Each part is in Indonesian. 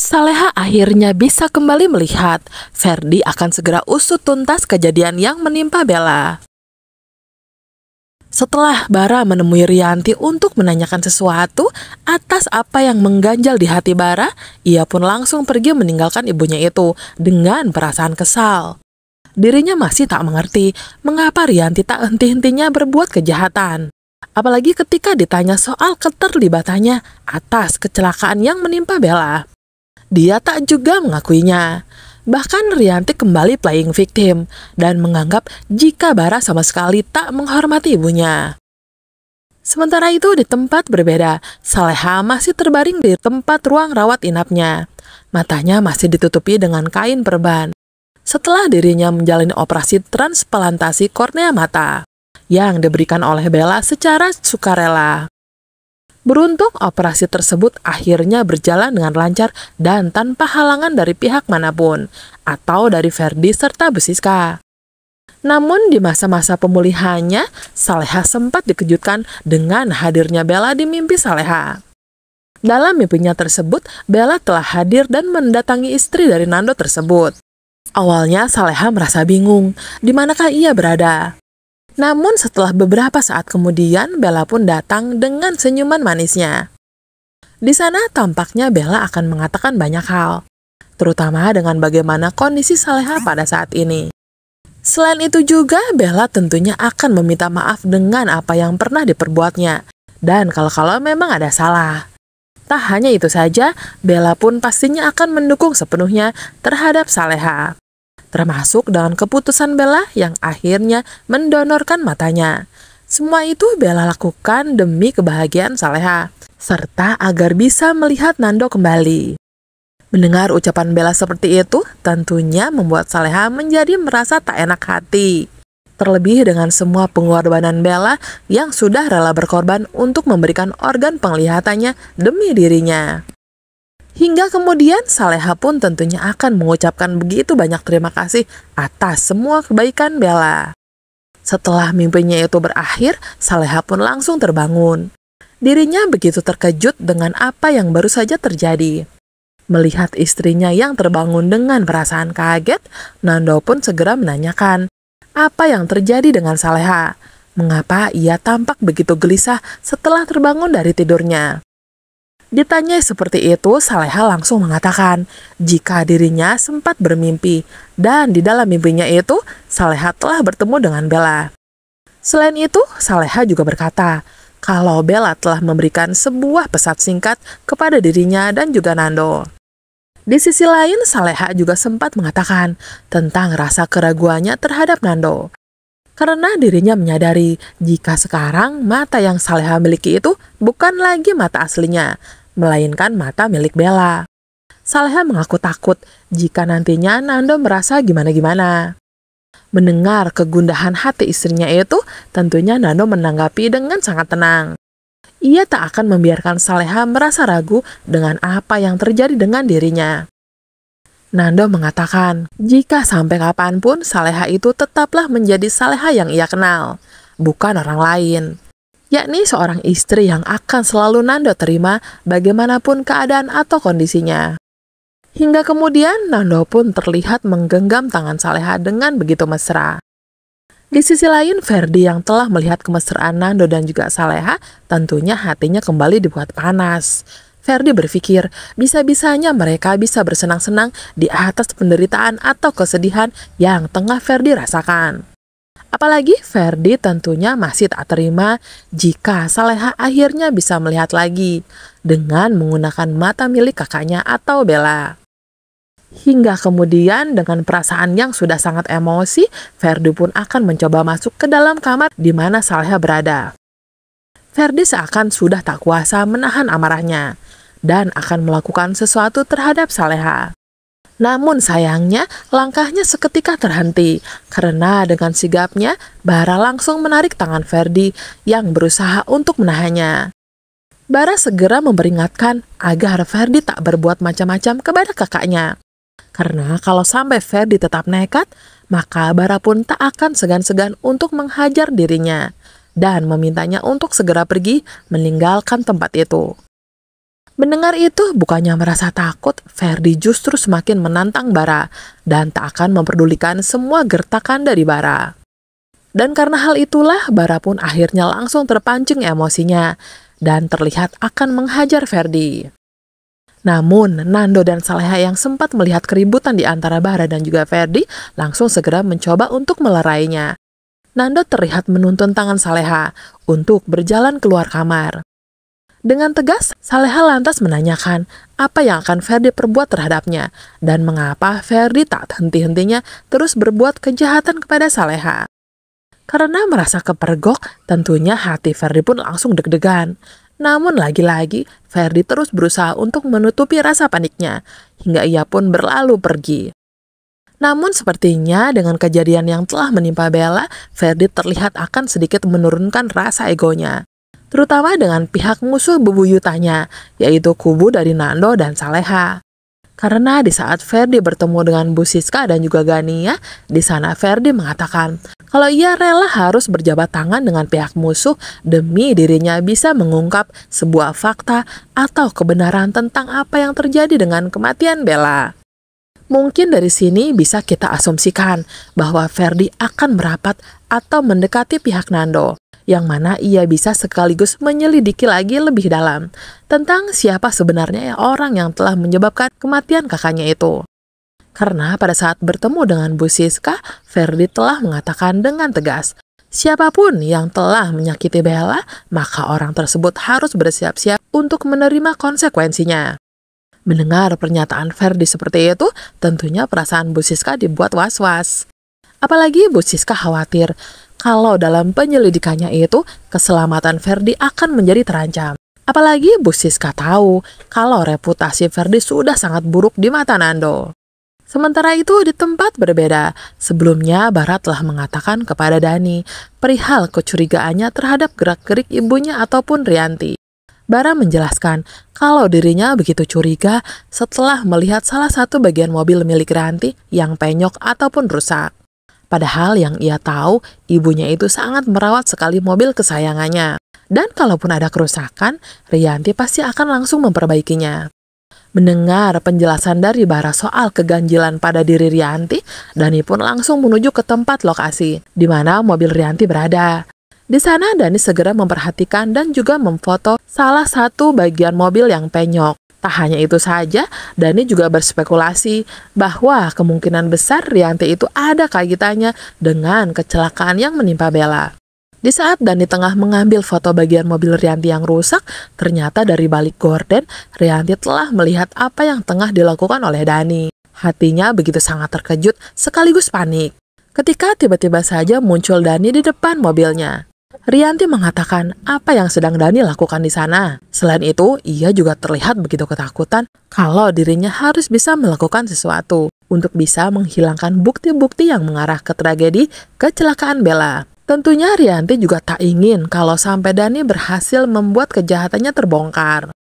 Saleha akhirnya bisa kembali melihat Ferdi akan segera usut tuntas kejadian yang menimpa Bella. Setelah Bara menemui Rianti untuk menanyakan sesuatu atas apa yang mengganjal di hati Bara, ia pun langsung pergi meninggalkan ibunya itu dengan perasaan kesal. Dirinya masih tak mengerti mengapa Rianti tak henti-hentinya berbuat kejahatan. Apalagi ketika ditanya soal keterlibatannya atas kecelakaan yang menimpa Bella. Dia tak juga mengakuinya. Bahkan Rianti kembali playing victim dan menganggap jika Bara sama sekali tak menghormati ibunya. Sementara itu di tempat berbeda, Saleha masih terbaring di tempat ruang rawat inapnya. Matanya masih ditutupi dengan kain perban. Setelah dirinya menjalani operasi transplantasi kornea mata yang diberikan oleh Bella secara sukarela. Beruntung operasi tersebut akhirnya berjalan dengan lancar dan tanpa halangan dari pihak manapun, atau dari Ferdi serta Bu Siska. Namun di masa-masa pemulihannya, Saleha sempat dikejutkan dengan hadirnya Bella di mimpi Saleha. Dalam mimpinya tersebut, Bella telah hadir dan mendatangi istri dari Nando tersebut. Awalnya Saleha merasa bingung, di manakah ia berada. Namun setelah beberapa saat kemudian, Bella pun datang dengan senyuman manisnya. Di sana tampaknya Bella akan mengatakan banyak hal, terutama dengan bagaimana kondisi Saleha pada saat ini. Selain itu juga, Bella tentunya akan meminta maaf dengan apa yang pernah diperbuatnya, dan kalau memang ada salah. Tak hanya itu saja, Bella pun pastinya akan mendukung sepenuhnya terhadap Saleha. Termasuk dengan keputusan Bella yang akhirnya mendonorkan matanya. Semua itu Bella lakukan demi kebahagiaan Saleha, serta agar bisa melihat Nando kembali. Mendengar ucapan Bella seperti itu, tentunya membuat Saleha menjadi merasa tak enak hati. Terlebih dengan semua pengorbanan Bella yang sudah rela berkorban untuk memberikan organ penglihatannya demi dirinya. Hingga kemudian Saleha pun tentunya akan mengucapkan begitu banyak terima kasih atas semua kebaikan Bella. Setelah mimpinya itu berakhir, Saleha pun langsung terbangun. Dirinya begitu terkejut dengan apa yang baru saja terjadi. Melihat istrinya yang terbangun dengan perasaan kaget, Nando pun segera menanyakan apa yang terjadi dengan Saleha. Mengapa ia tampak begitu gelisah setelah terbangun dari tidurnya? Ditanya seperti itu, Saleha langsung mengatakan jika dirinya sempat bermimpi dan di dalam mimpinya itu Saleha telah bertemu dengan Bella. Selain itu, Saleha juga berkata kalau Bella telah memberikan sebuah pesan singkat kepada dirinya dan juga Nando. Di sisi lain, Saleha juga sempat mengatakan tentang rasa keraguannya terhadap Nando. Karena dirinya menyadari jika sekarang mata yang Saleha miliki itu bukan lagi mata aslinya, melainkan mata milik Bella. Saleha mengaku takut jika nantinya Nando merasa gimana-gimana. Mendengar kegundahan hati istrinya itu, tentunya Nando menanggapi dengan sangat tenang. Ia tak akan membiarkan Saleha merasa ragu dengan apa yang terjadi dengan dirinya. Nando mengatakan, jika sampai kapanpun Saleha itu tetaplah menjadi Saleha yang ia kenal, bukan orang lain. Yakni seorang istri yang akan selalu Nando terima bagaimanapun keadaan atau kondisinya. Hingga kemudian Nando pun terlihat menggenggam tangan Saleha dengan begitu mesra. Di sisi lain, Ferdi yang telah melihat kemesraan Nando dan juga Saleha, tentunya hatinya kembali dibuat panas. Ferdi berpikir, bisa-bisanya mereka bisa bersenang-senang di atas penderitaan atau kesedihan yang tengah Ferdi rasakan. Apalagi Ferdi tentunya masih tak terima jika Saleha akhirnya bisa melihat lagi dengan menggunakan mata milik kakaknya atau Bella. Hingga kemudian dengan perasaan yang sudah sangat emosi, Ferdi pun akan mencoba masuk ke dalam kamar di mana Saleha berada. Ferdi seakan sudah tak kuasa menahan amarahnya dan akan melakukan sesuatu terhadap Saleha. Namun sayangnya, langkahnya seketika terhenti karena dengan sigapnya, Bara langsung menarik tangan Ferdi yang berusaha untuk menahannya. Bara segera memperingatkan agar Ferdi tak berbuat macam-macam kepada kakaknya. Karena kalau sampai Ferdi tetap nekat, maka Bara pun tak akan segan-segan untuk menghajar dirinya dan memintanya untuk segera pergi meninggalkan tempat itu. Mendengar itu, bukannya merasa takut, Ferdi justru semakin menantang Bara dan tak akan memperdulikan semua gertakan dari Bara. Dan karena hal itulah, Bara pun akhirnya langsung terpancing emosinya dan terlihat akan menghajar Ferdi. Namun, Nando dan Saleha yang sempat melihat keributan di antara Bara dan juga Ferdi langsung segera mencoba untuk melerainya. Nando terlihat menuntun tangan Saleha untuk berjalan keluar kamar. Dengan tegas, Saleha lantas menanyakan apa yang akan Ferdi perbuat terhadapnya dan mengapa Ferdi tak henti-hentinya terus berbuat kejahatan kepada Saleha. Karena merasa kepergok, tentunya hati Ferdi pun langsung deg-degan. Namun lagi-lagi, Ferdi terus berusaha untuk menutupi rasa paniknya, hingga ia pun berlalu pergi. Namun sepertinya dengan kejadian yang telah menimpa Bella, Ferdi terlihat akan sedikit menurunkan rasa egonya. Terutama dengan pihak musuh bebuyutannya, yaitu kubu dari Nando dan Saleha. Karena di saat Ferdi bertemu dengan Bu Siska dan juga Gania, di sana Ferdi mengatakan kalau ia rela harus berjabat tangan dengan pihak musuh demi dirinya bisa mengungkap sebuah fakta atau kebenaran tentang apa yang terjadi dengan kematian Bella. Mungkin dari sini bisa kita asumsikan bahwa Ferdi akan merapat atau mendekati pihak Nando, yang mana ia bisa sekaligus menyelidiki lagi lebih dalam tentang siapa sebenarnya orang yang telah menyebabkan kematian kakaknya itu. Karena pada saat bertemu dengan Bu Siska, Ferdi telah mengatakan dengan tegas, siapapun yang telah menyakiti Bella, maka orang tersebut harus bersiap-siap untuk menerima konsekuensinya. Mendengar pernyataan Ferdi seperti itu, tentunya perasaan Bu Siska dibuat was-was. Apalagi Bu Siska khawatir kalau dalam penyelidikannya itu, keselamatan Ferdi akan menjadi terancam. Apalagi Bu Siska tahu kalau reputasi Ferdi sudah sangat buruk di mata Nando. Sementara itu di tempat berbeda, sebelumnya Bara telah mengatakan kepada Dani perihal kecurigaannya terhadap gerak-gerik ibunya ataupun Rianti. Bara menjelaskan kalau dirinya begitu curiga setelah melihat salah satu bagian mobil milik Rianti yang penyok ataupun rusak. Padahal yang ia tahu, ibunya itu sangat merawat sekali mobil kesayangannya. Dan kalaupun ada kerusakan, Rianti pasti akan langsung memperbaikinya. Mendengar penjelasan dari Bara soal keganjilan pada diri Rianti, Dani pun langsung menuju ke tempat lokasi, di mana mobil Rianti berada. Di sana Dani segera memperhatikan dan juga memfoto salah satu bagian mobil yang penyok. Tak hanya itu saja, Dani juga berspekulasi bahwa kemungkinan besar Rianti itu ada kaitannya dengan kecelakaan yang menimpa Bella. Di saat Dani tengah mengambil foto bagian mobil Rianti yang rusak, ternyata dari balik gorden, Rianti telah melihat apa yang tengah dilakukan oleh Dani. Hatinya begitu sangat terkejut sekaligus panik. Ketika tiba-tiba saja muncul Dani di depan mobilnya. Rianti mengatakan apa yang sedang Dani lakukan di sana. Selain itu, ia juga terlihat begitu ketakutan kalau dirinya harus bisa melakukan sesuatu untuk bisa menghilangkan bukti-bukti yang mengarah ke tragedi kecelakaan Bella. Tentunya Rianti juga tak ingin kalau sampai Dani berhasil membuat kejahatannya terbongkar.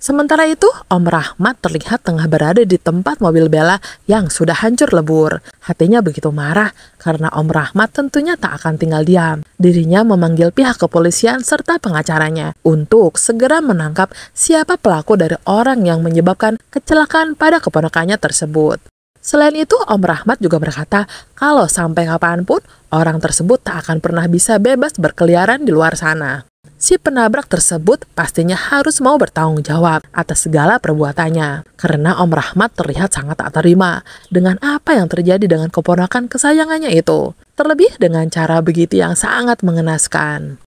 Sementara itu, Om Rahmat terlihat tengah berada di tempat mobil Bella yang sudah hancur lebur. Hatinya begitu marah karena Om Rahmat tentunya tak akan tinggal diam. Dirinya memanggil pihak kepolisian serta pengacaranya untuk segera menangkap siapa pelaku dari orang yang menyebabkan kecelakaan pada keponakannya tersebut. Selain itu, Om Rahmat juga berkata kalau sampai kapanpun orang tersebut tak akan pernah bisa bebas berkeliaran di luar sana. Si penabrak tersebut pastinya harus mau bertanggung jawab atas segala perbuatannya. Karena Om Rahmat terlihat sangat tak terima dengan apa yang terjadi dengan keponakan kesayangannya itu. Terlebih dengan cara begitu yang sangat mengenaskan.